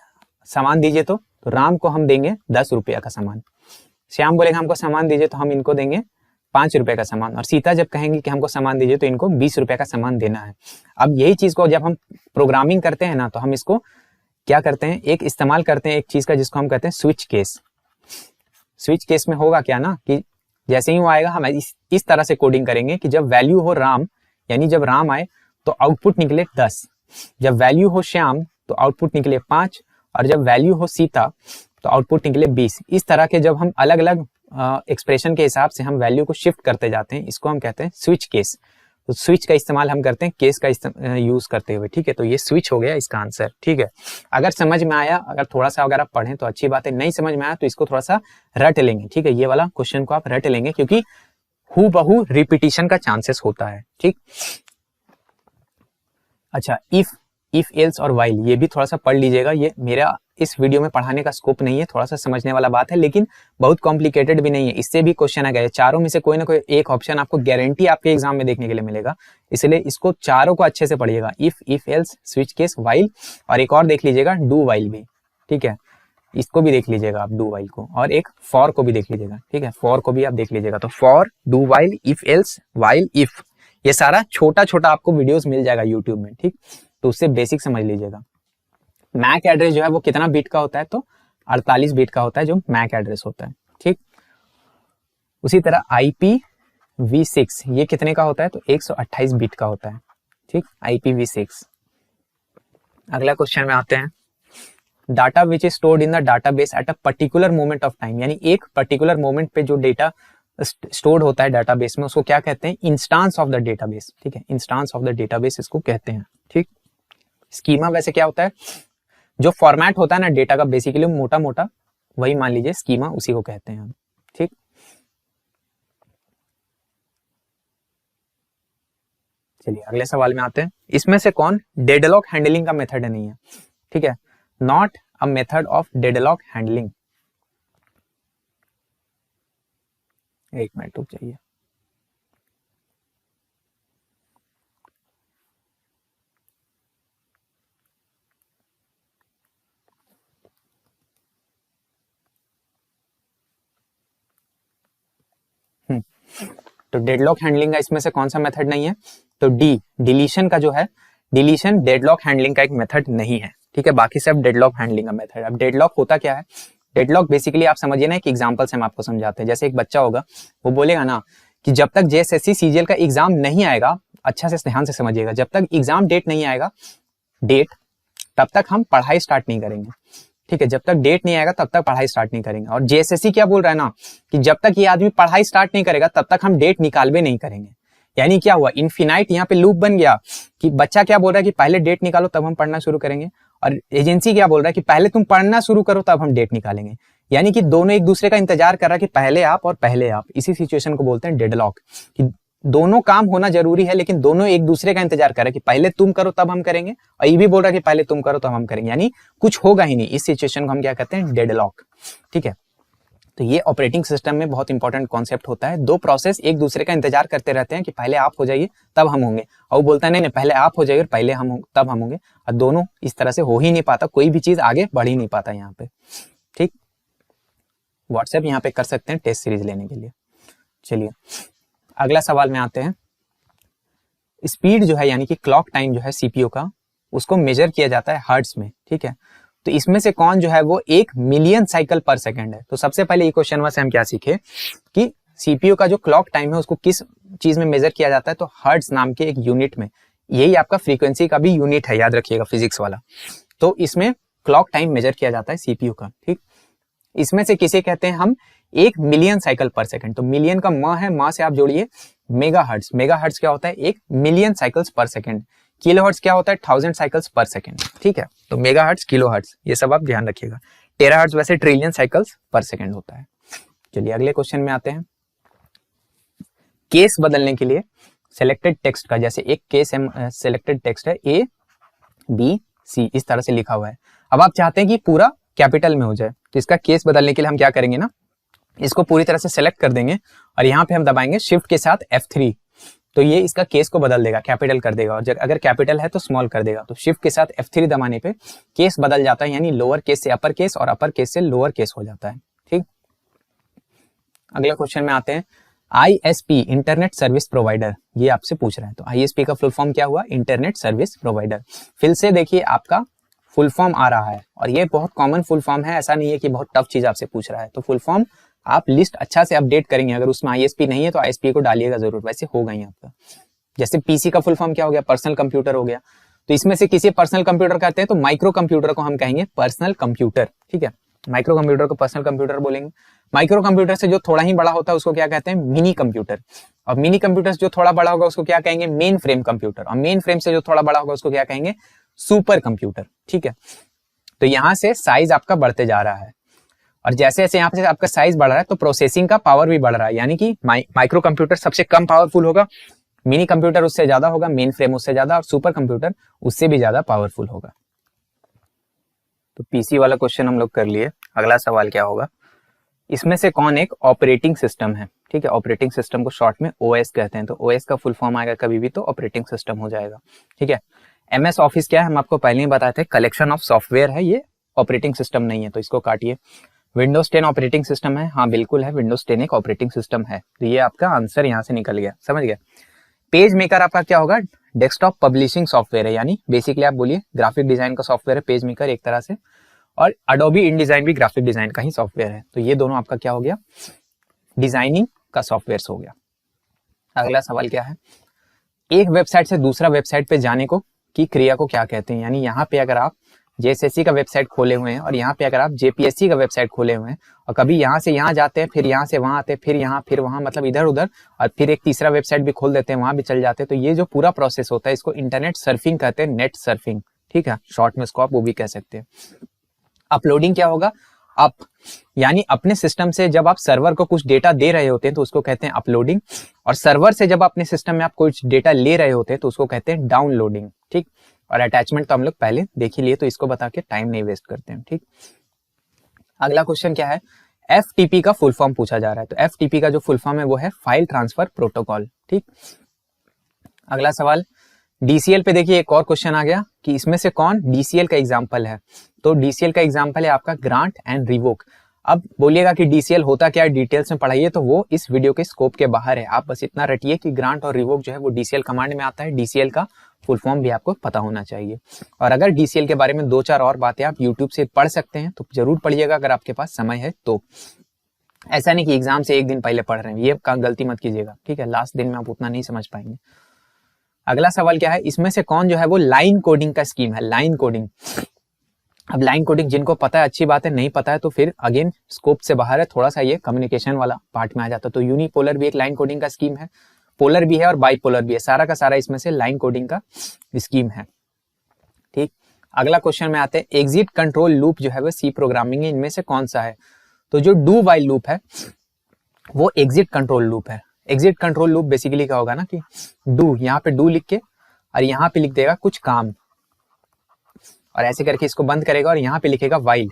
सामान दीजिए, तो राम को हम देंगे 10 रुपया का सामान। श्याम बोलेगा हमको सामान दीजिए, तो हम इनको देंगे 5 रुपए का सामान। और सीता जब कहेंगे कि हमको सामान दीजिए तो इनको 20 रुपए का सामान देना है। अब यही चीज को जब हम प्रोग्रामिंग करते हैं ना तो हम इसको क्या करते हैं, एक इस्तेमाल करते हैं एक चीज का जिसको हम कहते हैं स्विच केस। स्विच केस में होगा क्या ना कि जैसे ही वो आएगा हम इस तरह से कोडिंग करेंगे कि जब वैल्यू हो राम, यानी जब राम आए तो आउटपुट निकले 10, जब वैल्यू हो श्याम तो आउटपुट निकले 5, और जब वैल्यू हो सीता तो आउटपुट निकले 20। इस तरह के जब हम अलग अलग एक्सप्रेशन के हिसाब से हम वैल्यू को शिफ्ट करते जाते हैं, इसको हम कहते हैं स्विच केस। तो स्विच का इस्तेमाल हम करते हैं केस का यूज करते हुए, ठीक है। तो ये स्विच हो गया इसका आंसर, ठीक है। अगर समझ में आया, अगर थोड़ा सा अगर आप पढ़ें तो अच्छी बात है, नहीं समझ में आया तो इसको थोड़ा सा रट लेंगे, ठीक है। ये वाला क्वेश्चन को आप रट लेंगे क्योंकि हूबहू रिपीटिशन का चांसेस होता है, ठीक। अच्छा, इफ एल्स और वाइल, ये भी थोड़ा सा पढ़ लीजिएगा। ये मेरा इस वीडियो में पढ़ाने का स्कोप नहीं है, थोड़ा सा समझने वाला बात है, लेकिन बहुत कॉम्प्लिकेटेड भी नहीं है। इससे भी क्वेश्चन आ गया, चारों में से कोई ना कोई एक ऑप्शन आपको गारंटी आपके एग्जाम में देखने के लिए मिलेगा, इसलिए इसको चारों को अच्छे से पढ़िएगा। If else, switch case, while, और एक और देख लीजिएगा डू वाइल भी, ठीक है। इसको भी देख लीजिएगा आप, डू वाइल को, और एक फॉर को भी देख लीजिएगा, ठीक है। फॉर को भी आप देख लीजिएगा। तो for, do while, if else, while, if, ये सारा छोटा छोटा आपको वीडियोस मिल जाएगा यूट्यूब में, ठीक। तो उससे बेसिक समझ लीजिएगा। मैक एड्रेस जो है वो कितना बीट का होता है, तो 48 बीट का होता है जो मैक एड्रेस होता है, ठीक। उसी तरह IPv6 ये कितने का होता है, तो 128 बीट का होता है, ठीक, IPv6। अगला क्वेश्चन में आते हैं। Data which is stored in the database at a particular moment of time, यानी एक पर्टिकुलर मोमेंट पे जो डेटा स्टोर्ड होता है डाटाबेस में, उसको क्या कहते हैं, इंस्टांस ऑफ द डेटाबेस, ठीक है। इंस्टांस ऑफ द डेटाबेस इसको कहते हैं, ठीक। स्कीमा वैसे क्या होता है, जो फॉर्मेट होता है ना डेटा का, बेसिकली मोटा मोटा वही मान लीजिए स्कीमा, उसी को कहते हैं हम, ठीक। चलिए अगले सवाल में आते हैं। इसमें से कौन डेडलॉक हैंडलिंग का मेथड नहीं है, ठीक है। Not a method of deadlock handling. एक मिनट रुक जाइए। तो डेडलॉक हैंडलिंग का इसमें से कौन सा मेथड नहीं है, तो डी, डिलीशन का जो है, डिलीशन डेडलॉक हैंडलिंग का एक मेथड नहीं है, ठीक है। बाकी सब डेडलॉक हैंडलिंग का मेथड। अब डेडलॉक होता क्या है, डेडलॉक बेसिकली आप समझिए ना, एक एग्जांपल से हम आपको समझाते हैं। जैसे एक बच्चा होगा, वो बोलेगा ना कि जब तक JSSC CGL का एग्जाम नहीं आएगा, अच्छा से ध्यान से समझिएगा, जब तक एग्जाम डेट नहीं आएगा, डेट, तब तक हम पढ़ाई स्टार्ट नहीं करेंगे, ठीक है। जब तक डेट नहीं आएगा तब तक पढ़ाई स्टार्ट नहीं करेंगे। और JSSC क्या बोल रहा है ना कि जब तक ये आदमी पढ़ाई स्टार्ट नहीं करेगा तब तक हम डेट निकालबे नहीं करेंगे। यानी क्या हुआ, इनफिनाइट यहाँ पे लूप बन गया कि बच्चा क्या बोल रहा है कि पहले डेट निकालो तब हम पढ़ना शुरू करेंगे, और एजेंसी क्या बोल रहा है कि पहले तुम पढ़ना शुरू करो तब हम डेट निकालेंगे। यानी कि दोनों एक दूसरे का इंतजार कर रहा है कि पहले आप और पहले आप। इसी सिचुएशन को बोलते हैं डेडलॉक, कि दोनों काम होना जरूरी है लेकिन दोनों एक दूसरे का इंतजार कर रहे हैं कि पहले तुम करो तब हम करेंगे, और ये भी बोल रहा है कि पहले तुम करो तब हम करेंगे, यानी कुछ होगा ही नहीं। इस सिचुएशन को हम क्या कहते हैं, डेडलॉक, ठीक है। तो ये ऑपरेटिंग सिस्टम में बहुत इंपॉर्टेंट कॉन्सेप्ट होता है। दो प्रोसेस एक दूसरे का इंतजार करते रहते हैं कि पहले आप हो जाइए तब हम होंगे, और वो बोलता है नहीं नहीं पहले आप हो जाइए और पहले हम तब हम होंगे, और दोनों इस तरह से हो ही नहीं पाता, कोई भी चीज आगे बढ़ ही नहीं पाता यहाँ पे, ठीक। व्हाट्सएप यहाँ पे कर सकते हैं टेस्ट सीरीज लेने के लिए। चलिए अगला सवाल में आते हैं। स्पीड जो है यानी कि क्लॉक टाइम जो है CPU का, उसको मेजर किया जाता है हर्ट्ज में, ठीक है। तो इसमें से कौन जो है वो 1 मिलियन साइकिल पर सेकंड है। तो सबसे पहले ये क्वेश्चन से हम क्या सीखे कि CPU का जो क्लॉक टाइम है उसको किस चीज में मेजर किया जाता है, तो हर्ट्ज नाम के एक यूनिट में। यही आपका फ्रीक्वेंसी का भी यूनिट है, याद रखिएगा, फिजिक्स वाला। तो इसमें क्लॉक टाइम मेजर किया जाता है CPU का, ठीक। इसमें से किसे कहते हैं हम, 1 मिलियन साइकिल पर सेकंड। तो मिलियन का म है, म से आप जोड़िए मेगा हर्ट्ज। मेगा हर्ट्ज क्या होता है, 1 मिलियन साइकिल्स पर सेकंड। किलो हर्ट्ज क्या होता है, 1000 साइकिल्स पर सेकंड, ठीक है। तो मेगा हर्ट्ज, किलो हर्ट्ज, ये सब आप ध्यान रखिएगा। टेरा हर्ट्ज वैसे ट्रिलियन साइकिल्स पर सेकंड होता है। चलिए अगले क्वेश्चन में आते हैं। केस बदलने के लिए सिलेक्टेड टेक्स्ट का, जैसे एक केस सिलेक्टेड टेक्स्ट है ABC, इस तरह से लिखा हुआ है। अब आप चाहते हैं कि पूरा कैपिटल में हो जाए, तो इसका केस बदलने के लिए हम क्या करेंगे ना, इसको पूरी तरह से सेलेक्ट कर देंगे और यहाँ पे हम दबाएंगे शिफ्ट के साथ F3, तो ये इसका केस को बदल देगा, कैपिटल कर देगा, और अगर कैपिटल है तो स्मॉल कर देगा। तो शिफ्ट के साथ F3 दबाने पे केस बदल जाता है, यानी लोअर केस से अपर केस और अपर केस से लोअर केस हो जाता है, ठीक। अगला क्वेश्चन में आते हैं। ISP, इंटरनेट सर्विस प्रोवाइडर, ये आपसे पूछ रहा है। तो ISP का फुल फॉर्म क्या हुआ, इंटरनेट सर्विस प्रोवाइडर। फिर से देखिए आपका फुल फॉर्म आ रहा है, और ये बहुत कॉमन फुल फॉर्म है, ऐसा नहीं है कि बहुत टफ चीज आपसे पूछ रहा है। तो फुल फॉर्म आप लिस्ट अच्छा से अपडेट करेंगे, अगर उसमें ISP नहीं है तो ISP को डालिएगा जरूर, वैसे होगा ही आपका। जैसे PC का फुल फॉर्म क्या हो गया, पर्सनल कंप्यूटर हो गया। तो इसमें से किसी पर्सनल कंप्यूटर कहते हैं तो माइक्रो कंप्यूटर को हम कहेंगे पर्सनल कंप्यूटर, ठीक है। माइक्रो कंप्यूटर को पर्सनल कंप्यूटर बोलेंगे। माइक्रो कंप्यूटर से जो थोड़ा ही बड़ा होता है उसको क्या कहते हैं, मिनी कंप्यूटर। और मिनी कंप्यूटर से जो थोड़ा बड़ा होगा उसको क्या कहेंगे, मेन फ्रेम कंप्यूटर। और मेन फ्रेम से जो थोड़ा बड़ा होगा उसको क्या कहेंगे, सुपर कंप्यूटर। ठीक है, तो यहां से साइज आपका बढ़ते जा रहा है, और जैसे जैसे यहाँ पे आपका साइज बढ़ रहा है तो प्रोसेसिंग का पावर भी बढ़ रहा है, यानी कि माइक्रो कंप्यूटर सबसे कम पावरफुल होगा, मिनी कंप्यूटर उससे ज्यादा होगा, मेन फ्रेम उससे ज्यादा, और सुपर कंप्यूटर उससे भी ज्यादा पावरफुल होगा। तो पीसी वाला क्वेश्चन हम लोग कर लिए। अगला सवाल क्या होगा, इसमें से कौन एक ऑपरेटिंग सिस्टम है। ठीक है, ऑपरेटिंग सिस्टम को शॉर्ट में ओएस कहते हैं, तो ओएस का फुल फॉर्म आएगा कभी भी तो ऑपरेटिंग सिस्टम हो जाएगा। ठीक है, एमएस ऑफिस क्या है, हम आपको पहले ही बताए थे, कलेक्शन ऑफ सॉफ्टवेयर है, ये ऑपरेटिंग सिस्टम नहीं है, तो इसको काटिए। विंडोज 10 ऑपरेटिंग सिस्टम है, हाँ बिल्कुल है, विंडोज 10 एक ऑपरेटिंग सिस्टम है, तो ये आपका आंसर यहाँ से निकल गया, समझ गया। पेज मेकर आपका क्या होगा, डेस्कटॉप पब्लिशिंग सॉफ्टवेयर है, यानी बेसिकली आप बोलिए ग्राफिक डिजाइन का सॉफ्टवेयर है पेज मेकर एक तरह से, और अडोबी इनडिजाइन भी ग्राफिक डिजाइन का ही सॉफ्टवेयर है, तो ये दोनों आपका क्या हो गया, डिजाइनिंग का सॉफ्टवेयर हो गया। अगला सवाल क्या है, एक वेबसाइट से दूसरा वेबसाइट पे जाने को की क्रिया को क्या कहते हैं। यानी यहाँ पे अगर आप जेएसएससी का वेबसाइट खोले हुए हैं और यहाँ पे अगर आप जेपीएससी का वेबसाइट खोले हुए हैं और कभी यहाँ से यहाँ जाते हैं, फिर यहाँ से वहां आते हैं, फिर यहाँ फिर वहां, मतलब इधर उधर, और फिर एक तीसरा वेबसाइट भी खोल देते हैं, वहां भी चल जाते हैं, तो ये जो पूरा प्रोसेस होता है इसको इंटरनेट सर्फिंग कहते हैं, नेट सर्फिंग। ठीक है, शॉर्ट में इसको आप वो भी कह सकते हैं। अपलोडिंग क्या होगा, अप, यानी अपने सिस्टम से जब आप सर्वर को कुछ डेटा दे रहे होते हैं तो उसको कहते हैं अपलोडिंग, और सर्वर से जब अपने सिस्टम में आप कुछ डेटा ले रहे होते हैं तो उसको कहते हैं डाउनलोडिंग। ठीक, और अटैचमेंट तो हम लोग पहले देख ही लिए, तो इसको बता के टाइम नहीं वेस्ट करते हैं। ठीक, अगला क्वेश्चन क्या है, एफटीपी का फुल फॉर्म पूछा जा रहा है, तो एफटीपी का जो फुल फॉर्म है वो है फाइल ट्रांसफर प्रोटोकॉल। ठीक, अगला सवाल, डीसीएल पे देखिए एक और क्वेश्चन आ गया कि इसमें से कौन डीसीएल का एग्जांपल है, तो डीसीएल का एग्जांपल है आपका ग्रांट एंड रिवोक। अब बोलिएगा कि डीसीएल होता क्या है, डिटेल्स में पढ़ाइए, तो वो इस वीडियो के स्कोप के बाहर है, आप बस इतना रटिए कि ग्रांट और रिवोक जो है वो डीसीएल कमांड में आता है, डीसीएल का फुल फॉर्म भी आपको पता होना चाहिए। और अगर डीसीएल के बारे में 2-4 और बातें आप यूट्यूब से पढ़ सकते हैं तो जरूर पढ़िएगा अगर आपके पास समय है तो, ऐसा नहीं कि एग्जाम से एक दिन पहले पढ़ रहे हैं, ये गलती मत कीजिएगा। ठीक है, लास्ट दिन में आप उतना नहीं समझ पाएंगे। अगला सवाल क्या है, इसमें से कौन जो है वो लाइन कोडिंग का स्कीम है, लाइन कोडिंग। अब लाइन कोडिंग जिनको पता है अच्छी बात है, नहीं पता है तो फिर अगेन स्कोप से बाहर है, थोड़ा सा ये कम्युनिकेशन वाला पार्ट में आ जाता है। तो यूनिपोलर भी एक लाइन कोडिंग का स्कीम है, पोलर भी है और बाइपोलर भी है, सारा का सारा इसमें से लाइन कोडिंग का स्कीम है। ठीक, अगला क्वेश्चन में आते हैं, एग्जिट कंट्रोल लूप जो है वो सी प्रोग्रामिंग है, इनमें से कौन सा है, तो जो डू वाइल लूप है वो एग्जिट कंट्रोल लूप है। एग्जिट कंट्रोल लूप बेसिकली क्या होगा ना कि डू, यहाँ पे डू लिख के और यहाँ पे लिख देगा कुछ काम, और ऐसे करके इसको बंद करेगा और यहाँ पे लिखेगा वाइल,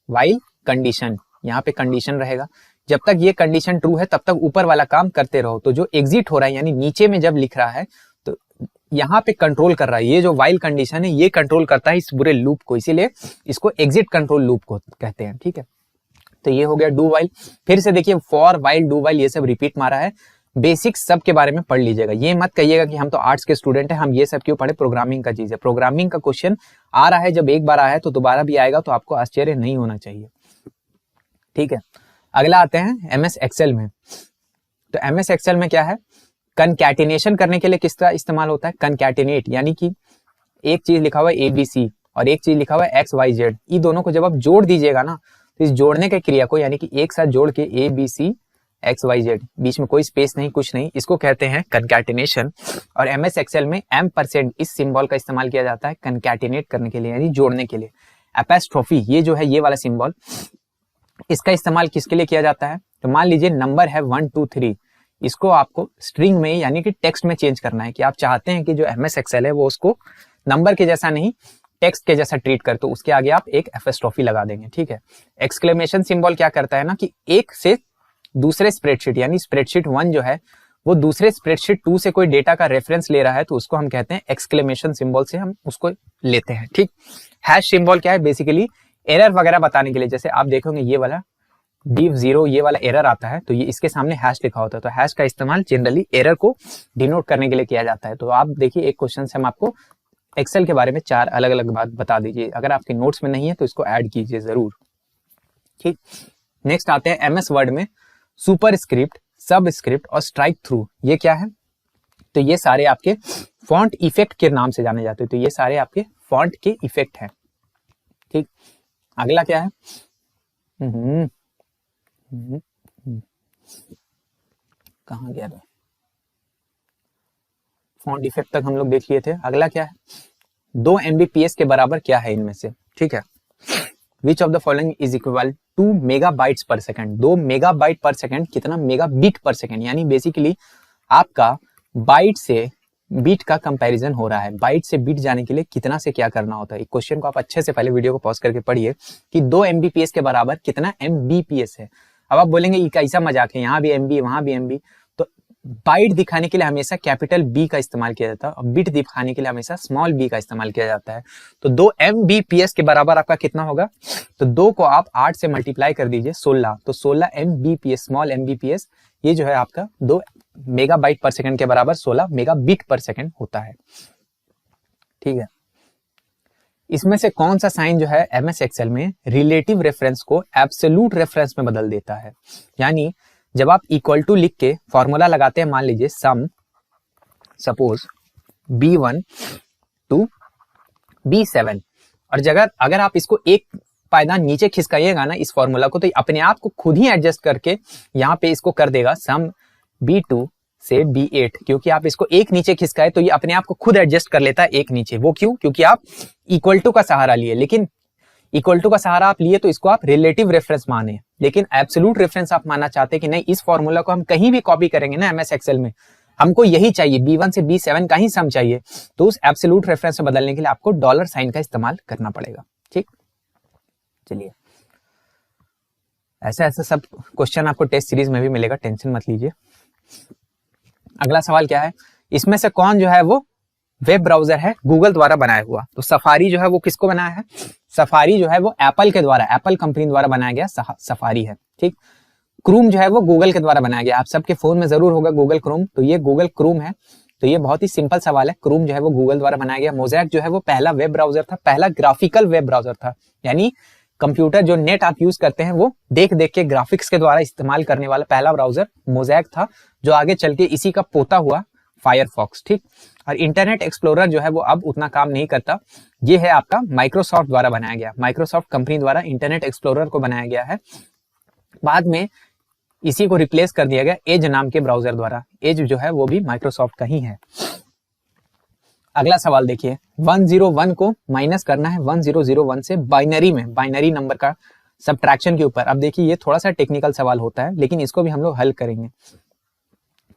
वाइल कंडीशन, यहाँ पे कंडीशन रहेगा, जब तक ये कंडीशन ट्रू है तब तक ऊपर वाला काम करते रहो। तो जो एग्जिट हो रहा है यानी नीचे में जब लिख रहा है तो यहाँ पे कंट्रोल कर रहा है, ये जो वाइल कंडीशन है ये कंट्रोल करता है इस पूरे लूप को, इसीलिए इसको एग्जिट कंट्रोल लूप को कहते हैं। ठीक है, तो ये हो गया डू वाइल। फिर से देखिए फॉर वाइल डू वाइल ये सब रिपीट मारा है, बेसिक सब के बारे में पढ़ लीजिएगा, ये मत कहिएगा कि हम तो आर्ट्स के स्टूडेंट हैं हम ये सब क्यों पढ़े, प्रोग्रामिंग का चीज है, प्रोग्रामिंग का क्वेश्चन आ रहा है, जब एक बार आया है तो दोबारा भी आएगा, तो आपको आश्चर्य नहीं होना चाहिए। ठीक है, अगला आते हैं एमएस एक्सेल में। तो एमएस एक्सेल में क्या है, कनकैटिनेशन करने के लिए किसका इस्तेमाल होता है, कनकैटिनेट, यानी कि एक चीज लिखा हुआ है एबीसी और एक चीज लिखा हुआ है एक्स वाई जेड, ये दोनों को जब आप जोड़ दीजिएगा ना तो इस जोड़ने के क्रिया को, यानी कि एक साथ जोड़ के A B C X Y Z, बीच में कोई स्पेस नहीं कुछ नहीं, इसको कहते हैं कनकैटिनेशन। और एमएस एक्सेल में M% इस सिंबल का इस्तेमाल किया जाता है कनकैटिनेट करने के लिए, यानी जोड़ने के लिए। एपोस्ट्रोफी ये जो है ये वाला सिंबल, इसका इस्तेमाल किसके लिए किया जाता है, तो मान लीजिए नंबर है 1 2 3, इसको आपको स्ट्रिंग में यानी कि टेक्स्ट में चेंज करना है, कि आप चाहते हैं कि जो एमएस एक्सेल है वो उसको नंबर के जैसा नहीं टेक्स्ट के जैसा ट्रीट कर, तो उसके आगे आप एक एपोस्ट्रोफी लगा देंगे। ठीक है, एक्सक्लेमेशन सिंबल क्या करता है ना कि एक से दूसरे स्प्रेडशीट, यानी स्प्रेडशीट 1 जो है वो दूसरे स्प्रेडशीट 2 से कोई डेटा का रेफरेंस ले रहा है तो उसको हम कहते हैं एक्सक्लेमेशन सिंबल से हम उसको लेते हैं। ठीक, हैश सिंबल क्या है, बेसिकली एरर वगैरह बताने के लिए, जैसे आप देखोगे ये वाला div0 ये वाला एरर आता है तो ये इसके सामने हैश लिखा होता है, तो हैश का इस्तेमाल जनरली एरर को डिनोट करने के लिए किया जाता है। तो आप देखिए एक क्वेश्चन से हम आपको एक्सेल के बारे में 4 अलग अलग बात बता दीजिए, अगर आपके नोट्स में नहीं है तो इसको ऐड कीजिए जरूर। ठीक, नेक्स्ट आते हैं एमएस वर्ड में सुपर स्क्रिप्ट, सब स्क्रिप्ट और स्ट्राइक थ्रू, ये क्या है, तो ये सारे आपके फॉन्ट इफेक्ट के नाम से जाने जाते हैं, तो ये सारे आपके फॉन्ट के इफेक्ट हैं। ठीक, अगला क्या है, कहाँ गया था, फॉन्ट इफेक्ट तक हम लोग देख लिए थे। अगला क्या है, 2 MBPS के बराबर क्या है इनमें से, ठीक है। Which of the following is equal to megabytes per second. 2 megabyte per second कितना, मेगाबिट पर सेकंड, यानी बेसिकली आपका बाइट से बीट का कंपैरिजन हो रहा है। बाइट से बीट जाने के लिए कितना से क्या करना होता है। क्वेश्चन को आप अच्छे से पहले वीडियो को पॉज करके पढ़िए कि 2 MBPS के बराबर कितना MBPS है। अब आप बोलेंगे ये कैसा मजाक है, यहाँ भी MB वहां भी MB। तो बाइट दिखाने के लिए हमेशा कैपिटल B का इस्तेमाल किया जाता है और बिट दिखाने के लिए हमेशा स्मॉल b का इस्तेमाल किया जाता है। तो 2 MBPS के बराबर आपका कितना होगा, तो 2 को आप 8 से मल्टीप्लाई कर दीजिए 16, तो 16 MBPS स्मॉल MBPS ये जो है आपका 2 मेगाबाइट पर सेकंड के बराबर 16 मेगाबिट पर सेकंड होता है, ठीक है। इसमें से कौन सा साइन जो है MS एक्सेल में रिलेटिव रेफरेंस को एब्सोल्यूट रेफरेंस में बदल देता है। यानी जब आप इक्वल टू लिख के फॉर्मूला लगाते हैं, मान लीजिए सम सपोज B1 टू B7, और जगह अगर आप इसको एक पायदान नीचे खिसकाइएगा ना इस फॉर्मूला को, तो अपने आप को खुद ही एडजस्ट करके यहाँ पे इसको कर देगा सम B2 से B8, क्योंकि आप इसको एक नीचे खिसकाए तो ये अपने आप को खुद एडजस्ट कर लेता है एक नीचे। वो क्यों, क्योंकि आप इक्वल टू का सहारा लिए, लेकिन इक्वल टू का सहारा आप लिए तो इसको आप रिलेटिव रेफरेंस माने, लेकिन एब्सोल्यूट रेफरेंस आप मानना चाहते हैं कि नहीं, इस फॉर्मूला को हम कहीं भी कॉपी करेंगे ना MS एक्सेल में, हमको यही चाहिए, B1 से B7 का ही सम चाहिए, तो उस एब्सोल्यूट रेफरेंस में बदलने के लिए आपको डॉलर साइन का इस्तेमाल करना पड़ेगा, ठीक। चलिए, ऐसा ऐसा सब क्वेश्चन आपको टेस्ट सीरीज में भी मिलेगा, टेंशन मत लीजिए। अगला सवाल क्या है, इसमें से कौन जो है वो वेब ब्राउजर है गूगल द्वारा बनाया हुआ। तो सफारी जो है वो किसको बनाया है, सफारी जो है वो एप्पल के द्वारा, एप्पल कंपनी द्वारा बनाया गया सफारी है, ठीक। क्रूम जो है वो गूगल के द्वारा बनाया गया, आप सबके फोन में जरूर होगा गूगल क्रोम, तो ये गूगल क्रोम है। तो ये बहुत ही सिंपल सवाल है, क्रोम जो है वो गूगल द्वारा बनाया गया। मोज़ैक जो है वो पहला वेब ब्राउजर था, पहला ग्राफिकल वेब ब्राउजर था, यानी कंप्यूटर जो नेट आप यूज करते हैं वो देख देख के ग्राफिक्स के द्वारा इस्तेमाल करने वाला पहला ब्राउजर मोज़ैक था, जो आगे चल के इसी का पोता हुआ फायरफॉक्स, ठीक। और इंटरनेट एक्सप्लोरर जो है वो अब उतना काम नहीं करता, ये है आपका माइक्रोसॉफ्ट द्वारा बनाया गया, माइक्रोसॉफ्ट कंपनी द्वारा इंटरनेट एक्सप्लोरर को बनाया गया है। बाद में इसी को रिप्लेस कर दिया गया एज नाम के ब्राउजर द्वारा, एज जो है वो भी माइक्रोसॉफ्ट का ही है। अगला सवाल देखिए, 101 को माइनस करना है 1001 से बाइनरी में, बाइनरी नंबर का सब्ट्रैक्शन के ऊपर। अब देखिए ये थोड़ा सा टेक्निकल सवाल होता है, लेकिन इसको भी हम लोग हल करेंगे।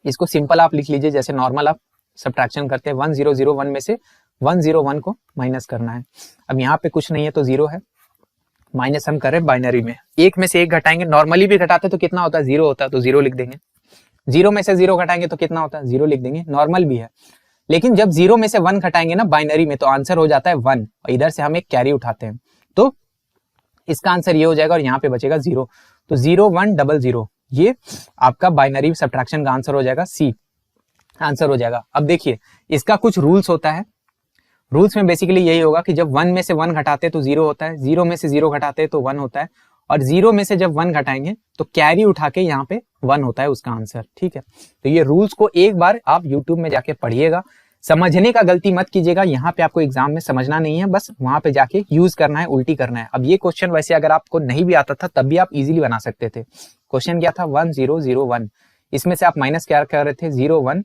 इसको सिंपल आप लिख लीजिए, जैसे नॉर्मल आप सब्ट्रैक्शन करते हैं, 1001 में से 101 को माइनस करना है। अब यहाँ पे कुछ नहीं है तो जीरो है, माइनस हम कर रहे हैं बाइनरी में, एक में से एक घटाएंगे, नॉर्मली भी घटाते तो कितना होता है, जीरो होता है, तो जीरो लिख देंगे। जीरो में से जीरो घटाएंगे तो कितना होता है, जीरो लिख देंगे, नॉर्मल भी है। लेकिन जब जीरो में से 1 घटाएंगे ना बाइनरी में, तो आंसर हो जाता है 1, और इधर से हम एक कैरी उठाते हैं, तो इसका आंसर ये हो जाएगा, और यहाँ पे बचेगा 0, तो 0100 ये आपका बाइनरी सब्ट्रैक्शन का आंसर हो जाएगा, सी आंसर हो जाएगा। अब देखिए इसका कुछ रूल्स होता है, रूल्स में बेसिकली यही होगा कि जब 1 में से 1 घटाते तो 0 होता है, 0 में से 0 घटाते तो 1 होता है, और 0 में से जब 1 घटाएंगे तो कैरी उठा के यहाँ पे 1 होता है उसका आंसर, ठीक है। तो ये रूल्स को एक बार आप यूट्यूब में जाके पढ़िएगा, समझने का गलती मत कीजिएगा, यहाँ पे आपको एग्जाम में समझना नहीं है, बस वहां पे जाके यूज करना है, उल्टी करना है। अब ये क्वेश्चन वैसे अगर आपको नहीं भी आता था तब भी आप इजीली बना सकते थे। क्वेश्चन क्या था, 1001, इसमें से आप माइनस क्या कर रहे थे, 01,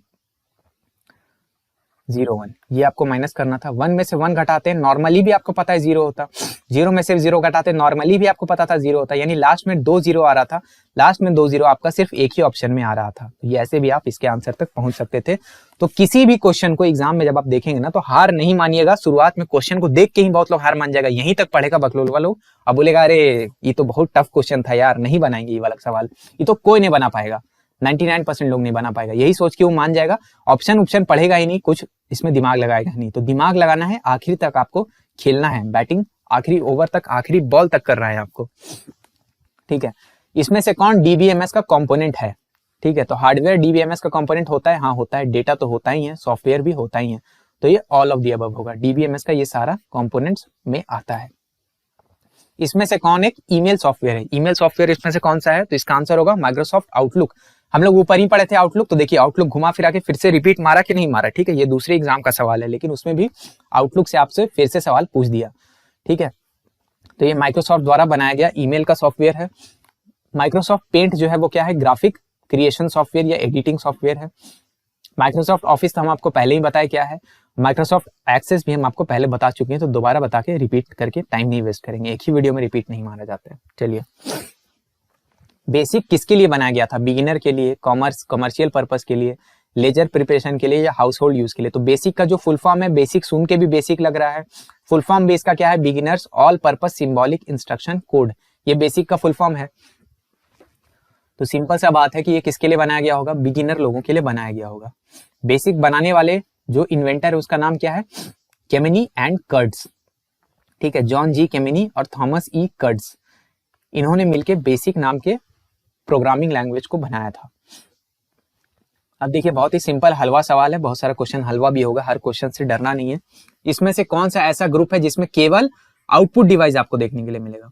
ये आपको माइनस करना था। 1 में से 1 घटाते हैं, नॉर्मली भी आपको पता है 0 होता, 0 में से 0 घटाते नॉर्मली भी आपको पता था 0 होता, यानी लास्ट में 2 0 आ रहा था, लास्ट में 2 0 आपका सिर्फ एक ही ऑप्शन में आ रहा था। तो ये ऐसे भी आप इसके आंसर तक पहुंच सकते थे। तो किसी भी क्वेश्चन को एग्जाम में जब आप देखेंगे ना, तो हार नहीं मानिएगा। शुरुआत में क्वेश्चन को देख के ही बहुत लोग हार मान जाएगा, यहीं तक पढ़ेगा बकलोल लोग, अब बोलेगा अरे ये तो बहुत टफ क्वेश्चन था यार, नहीं बनाएंगे ये वाला सवाल, ये तो कोई नहीं बना पाएगा, 99% लोग नहीं बना पाएगा, यही सोच के वो मान जाएगा, ऑप्शन पढ़ेगा ही नहीं, कुछ इसमें दिमाग लगाएगा नहीं। तो दिमाग लगाना है, आखिरी तक आपको खेलना है, बैटिंग आखिरी ओवर तक, आखिरी बॉल तक कर रहा है आपको, ठीक है। इसमें से कौन DBMS का कंपोनेंट है, ठीक है। तो हार्डवेयर DBMS का कंपोनेंट होता है, हाँ होता है, डेटा तो होता ही है, सॉफ्टवेयर भी होता ही है, तो ये ऑल ऑफ दी अबव होगा, DBMS का ये सारा कंपोनेंट्स में आता है। इसमें से कौन एक ईमेल सॉफ्टवेयर है, ईमेल सॉफ्टवेयर इसमें से कौन सा है, तो इसका आंसर होगा माइक्रोसॉफ्ट आउटलुक। हम लोग ऊपर ही पढ़े थे आउटलुक, तो देखिए आउटलुक घुमा फिरा के फिर से रिपीट मारा कि नहीं मारा, ठीक है। ये दूसरे एग्जाम का सवाल है, लेकिन उसमें भी आउटलुक से आपसे फिर से सवाल पूछ दिया, ठीक है। तो ये माइक्रोसॉफ्ट द्वारा बनाया गया ईमेल का सॉफ्टवेयर है। माइक्रोसॉफ्ट पेंट जो है वो क्या है, ग्राफिक क्रिएशन सॉफ्टवेयर या एडिटिंग सॉफ्टवेयर है। माइक्रोसॉफ्ट ऑफिस तो हम आपको पहले ही बताया क्या है। माइक्रोसॉफ्ट एक्सेस भी हम आपको पहले बता चुके हैं, तो दोबारा बता के रिपीट करके टाइम नहीं वेस्ट करेंगे, एक ही वीडियो में रिपीट नहीं माना जाता है। चलिए, बेसिक किसके लिए बनाया गया था, बिगिनर के लिए, कमर्शियल पर्पस के लिए, लेजर प्रिपरेशन के लिए या हाउस होल्ड यूज के लिए। तो बेसिक का जो फुल फॉर्म है, बेसिक सुन के भी बेसिक लग रहा है, फुल फॉर्म बेस का क्या है, beginners all purpose symbolic instruction code, ये बेसिक का फुल फॉर्म है। तो सिंपल सा बात है कि ये किसके लिए बनाया गया होगा, बिगिनर लोगों के लिए बनाया गया होगा। बेसिक बनाने वाले जो इन्वेंटर है उसका नाम क्या है, केमिनी एंड कर्ट्ज, ठीक है, जॉन जी केमिनी और थॉमस ई कर्ट्ज, इन्होंने मिलकर बेसिक नाम के प्रोग्रामिंग लैंग्वेज को बनाया था। अब देखिए, बहुत ही सिंपल हलवा सवाल है, बहुत सारा क्वेश्चन हलवा भी होगा, हर क्वेश्चन से डरना नहीं है। इसमें से कौन सा ऐसा ग्रुप है जिसमें केवल आउटपुट डिवाइस आपको देखने के लिए मिलेगा।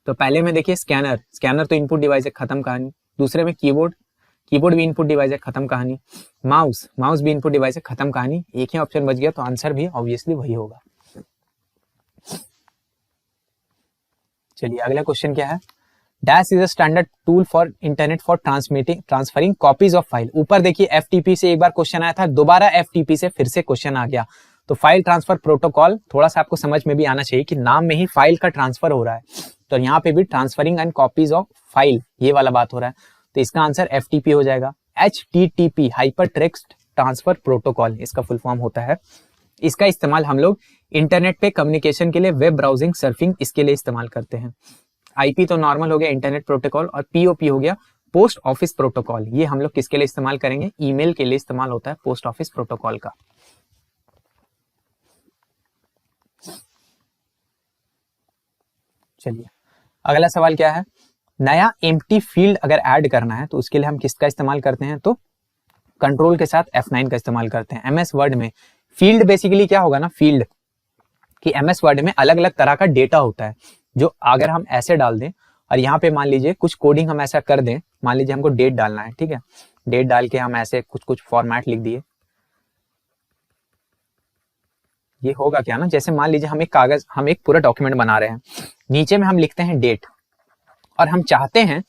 तो पहले में देखिए स्कैनर, स्कैनर तो इनपुट डिवाइस है, खत्म कहानी। दूसरे में कीबोर्ड, कीबोर्ड भी इनपुट डिवाइस है, खत्म कहानी। माउस, माउस भी इनपुट डिवाइस है, खत्म कहानी। एक ही ऑप्शन बच गया, तो आंसर भी ऑब्वियसली वही होगा। चलिए, अगला क्वेश्चन क्या है, dash is a standard tool for internet for transferring copies of file. ऊपर देखिए एफटीपी से एक बार क्वेश्चन आया था, दोबारा एफटीपी से फिर से क्वेश्चन आ गया। तो फाइल ट्रांसफर प्रोटोकॉल, थोड़ा सा आपको समझ में भी आना चाहिए कि नाम में ही फाइल का ट्रांसफर हो रहा है, तो यहाँ पे भी transferring and copies of file, ये वाला बात हो रहा है। तो इसका आंसर एफटीपी हो जाएगा। HTTP hyper text transfer protocol इसका फुल फॉर्म होता है। इसका इस्तेमाल हम लोग इंटरनेट पे कम्युनिकेशन के लिए, वेब ब्राउजिंग, सर्फिंग, इसके लिए इस्तेमाल करते हैं। आईपी तो नॉर्मल हो गया, इंटरनेट प्रोटोकॉल, और पीओपी हो गया, पोस्ट ऑफिस प्रोटोकॉल। ये हम लोग किसके लिए इस्तेमाल करेंगे, ईमेल के लिए इस्तेमाल होता है पोस्ट ऑफिस प्रोटोकॉल का। चलिए, अगला सवाल क्या है, नया एम्प्टी फील्ड अगर ऐड करना है तो उसके लिए हम किसका इस्तेमाल करते हैं, तो कंट्रोल के साथ F9 का इस्तेमाल करते हैं। MS वर्ड में फील्ड बेसिकली क्या होगा ना, फील्ड कि MS वर्ड में अलग अलग तरह का डेटा होता है, जो अगर हम ऐसे डाल दें और यहाँ पे मान लीजिए कुछ कोडिंग हम ऐसा कर दें, मान लीजिए हमको डेट डालना है, ठीक है, डेट डाल के हम ऐसे कुछ कुछ फॉर्मेट लिख दिए, ये होगा क्या ना, जैसे मान लीजिए हम एक कागज, हम एक पूरा डॉक्यूमेंट बना रहे हैं, नीचे में हम लिखते हैं डेट, और हम चाहते हैं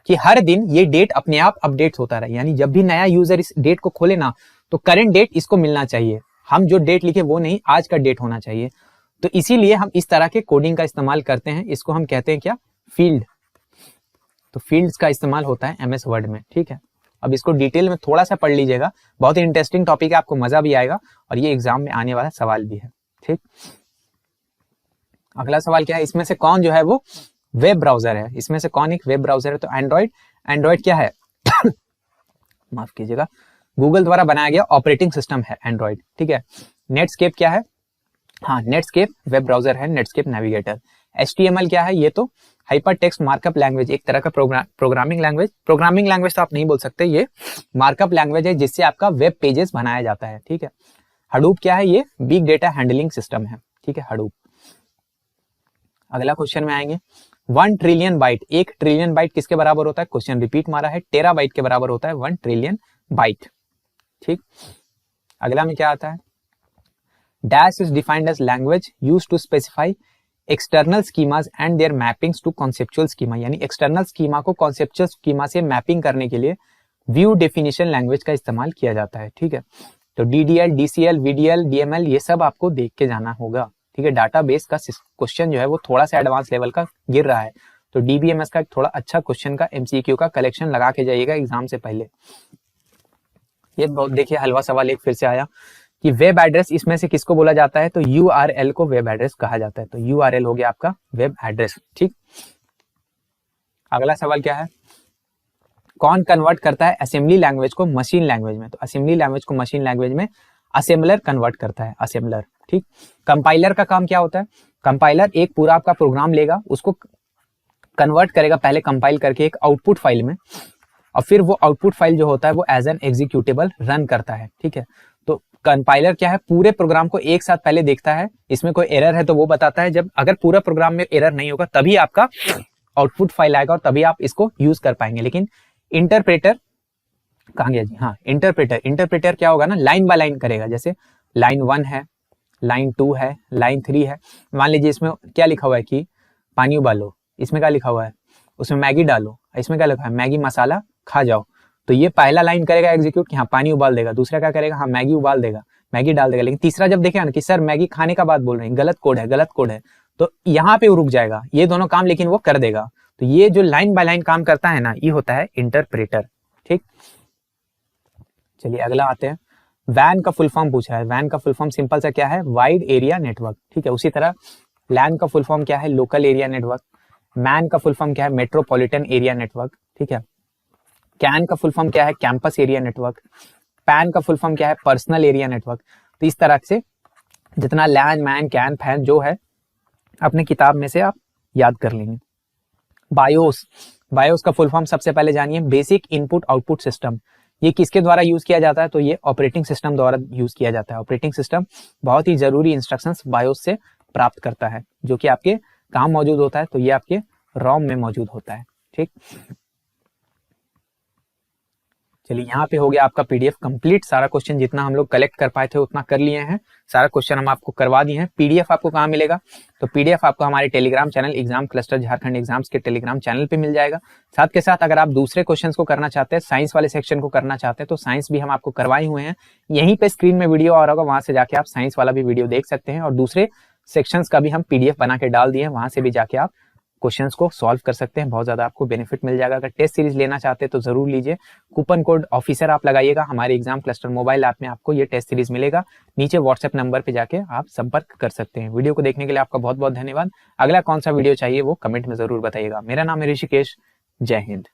कि हर दिन ये डेट अपने आप अपडेट होता रहे, यानी जब भी नया यूजर इस डेट को खोले ना, तो करंट डेट इसको मिलना चाहिए, हम जो डेट लिखे वो नहीं, आज का डेट होना चाहिए। तो इसीलिए हम इस तरह के कोडिंग का इस्तेमाल करते हैं, इसको हम कहते हैं क्या, फील्ड। तो फील्ड्स का इस्तेमाल होता है MS वर्ड में, ठीक है। अब इसको डिटेल में थोड़ा सा पढ़ लीजिएगा, बहुत ही इंटरेस्टिंग टॉपिक है, आपको मजा भी आएगा, और ये एग्जाम में आने वाला सवाल भी है, ठीक। अगला सवाल क्या है, इसमें से कौन जो है वो वेब ब्राउजर है, इसमें से कौन एक वेब ब्राउजर है, तो एंड्रॉइड। एंड्रॉइड क्या है माफ कीजिएगा, गूगल द्वारा बनाया गया ऑपरेटिंग सिस्टम है एंड्रॉइड, ठीक है। नेटस्केप क्या है, हाँ, नेटस्केप वेब ब्राउजर है, नेटस्केप नेविगेटर। HTML क्या है, ये तो हाइपर टेक्स्ट मार्कअप लैंग्वेज, एक तरह का प्रोग्रामिंग लैंग्वेज, प्रोग्रामिंग लैंग्वेज तो आप नहीं बोल सकते, ये मार्कअप लैंग्वेज है जिससे आपका वेब पेजेस बनाया जाता है, ठीक है। हडूप क्या है, ये बिग डेटा हैंडलिंग सिस्टम है, ठीक है, हडूप। अगला क्वेश्चन में आएंगे, 1 ट्रिलियन बाइट, 1 ट्रिलियन बाइट किसके बराबर होता है, क्वेश्चन रिपीट मारा है, टेराबाइट के बराबर होता है 1 ट्रिलियन बाइट, ठीक। अगला में क्या आता है, dash is defined as language used to specify external schemas and their mappings to conceptual schema, यानी एक्सटर्नल स्कीमा को कॉन्सेप्चुअल स्कीमा से मैपिंग करने के लिए व्यू डेफिनेशन लैंग्वेज का इस्तेमाल किया जाता है, ठीक है। तो DDL, DCL, VDL, DML, ये सब आपको देख के जाना होगा, ठीक है। डाटाबेस का क्वेश्चन जो है वो थोड़ा सा एडवांस लेवल का गिर रहा है, तो DBMS का थोड़ा अच्छा क्वेश्चन का MCQ का कलेक्शन लगा के जाइएगा एग्जाम से पहले। ये बहुत देखिए हलवा सवाल एक फिर से आया कि वेब एड्रेस इसमें से किसको बोला जाता है, तो URL को वेब एड्रेस कहा जाता है, तो URL हो गया आपका वेब एड्रेस, ठीक। अगला सवाल क्या है, कौन कन्वर्ट करता है असेंबली लैंग्वेज को मशीन लैंग्वेज में, तो असेंबली लैंग्वेज को मशीन लैंग्वेज में असेंबलर कन्वर्ट करता है, असेंबलर, ठीक। कंपाइलर का काम क्या होता है, कंपाइलर एक पूरा आपका प्रोग्राम लेगा, उसको कन्वर्ट करेगा पहले कंपाइल करके एक आउटपुट फाइल में, और फिर वो आउटपुट फाइल जो होता है वो एज एन एग्जीक्यूटेबल रन करता है, ठीक है। तो कंपाइलर क्या है, पूरे प्रोग्राम को एक साथ पहले देखता है, इसमें कोई एरर है तो वो बताता है, जब अगर पूरा प्रोग्राम में एरर नहीं होगा तभी आपका आउटपुट फाइल आएगा और तभी आप इसको यूज कर पाएंगे। लेकिन इंटरप्रेटर कहाँ गया जी, हाँ, इंटरप्रेटर क्या होगा ना, लाइन बाय लाइन करेगा, जैसे लाइन 1 है, लाइन 2 है, लाइन 3 है, मान लीजिए इसमें क्या लिखा हुआ है कि पानी उबालो, इसमें क्या लिखा हुआ है, उसमें मैगी डालो, इसमें क्या लिखा है मैगी मसाला खा जाओ, तो ये पहला लाइन करेगा एग्जीक्यूट कि हाँ पानी उबाल देगा, दूसरा क्या करेगा, हाँ मैगी उबाल देगा, मैगी डाल देगा। लेकिन तीसरा जब देखेगा ना कि सर मैगी खाने का बात बोल रहे हैं, गलत कोड है, गलत कोड है, तो यहाँ पे वो रुक जाएगा, ये दोनों काम लेकिन वो कर देगा। तो ये जो लाइन बाय लाइन काम करता है ना, ये होता है इंटरप्रेटर। ठीक, चलिए अगला आते हैं। वैन का फुल फॉर्म पूछा है, वैन का फुल फॉर्म सिंपल सा क्या है, वाइड एरिया नेटवर्क। ठीक है, उसी तरह लैन का फुल फॉर्म क्या है, लोकल एरिया नेटवर्क। मैन का फुल फॉर्म क्या है, मेट्रोपॉलिटन एरिया नेटवर्क। ठीक है, कैन का फुल फॉर्म क्या है, कैंपस एरिया नेटवर्क। पैन का फुल फॉर्म क्या है, पर्सनल एरिया नेटवर्क। तो इस तरह से जितना लैन, मैन, कैन, फैन जो है अपने किताब में से आप याद कर लेंगे। बायोस, बायोस का फुल फॉर्म सबसे पहले जानिए, बेसिक इनपुट आउटपुट सिस्टम। ये किसके द्वारा यूज किया जाता है, तो ये ऑपरेटिंग सिस्टम द्वारा यूज किया जाता है। ऑपरेटिंग सिस्टम बहुत ही जरूरी इंस्ट्रक्शंस बायोस से प्राप्त करता है, जो कि आपके काम मौजूद होता है, तो ये आपके रोम में मौजूद होता है। ठीक, चलिए यहाँ पे हो गया आपका पीडीएफ कंप्लीट। सारा क्वेश्चन जितना हम लोग कलेक्ट कर पाए थे उतना कर लिए हैं, सारा क्वेश्चन हम आपको करवा दिए हैं। पीडीएफ आपको कहाँ मिलेगा, तो पीडीएफ आपको हमारे Telegram channel exam cluster Jharkhand exams के टेलीग्राम चैनल पे मिल जाएगा। साथ के साथ अगर आप दूसरे क्वेश्चन को करना चाहते हैं, साइंस वाले सेक्शन को करना चाहते हैं, तो साइंस भी हम आपको करवाए हुए हैं। यहीं पे स्क्रीन में वीडियो आ रहा होगा, वहां से जाके आप साइंस वाला भी वीडियो देख सकते हैं, और दूसरे सेक्शंस का भी हम पीडीएफ बना के डाल दिए हैं, वहां से भी जाके आप क्वेश्चंस को सॉल्व कर सकते हैं। बहुत ज्यादा आपको बेनिफिट मिल जाएगा। अगर टेस्ट सीरीज लेना चाहते हैं तो जरूर लीजिए। कूपन कोड ऑफिसर आप लगाइएगा, हमारे एग्जाम क्लस्टर मोबाइल ऐप में आपको ये टेस्ट सीरीज मिलेगा। नीचे व्हाट्सएप नंबर पे जाके आप संपर्क कर सकते हैं। वीडियो को देखने के लिए आपका बहुत बहुत धन्यवाद। अगला कौन सा वीडियो चाहिए वो कमेंट में जरूर बताइएगा। मेरा नाम है ऋषिकेश। जय हिंद।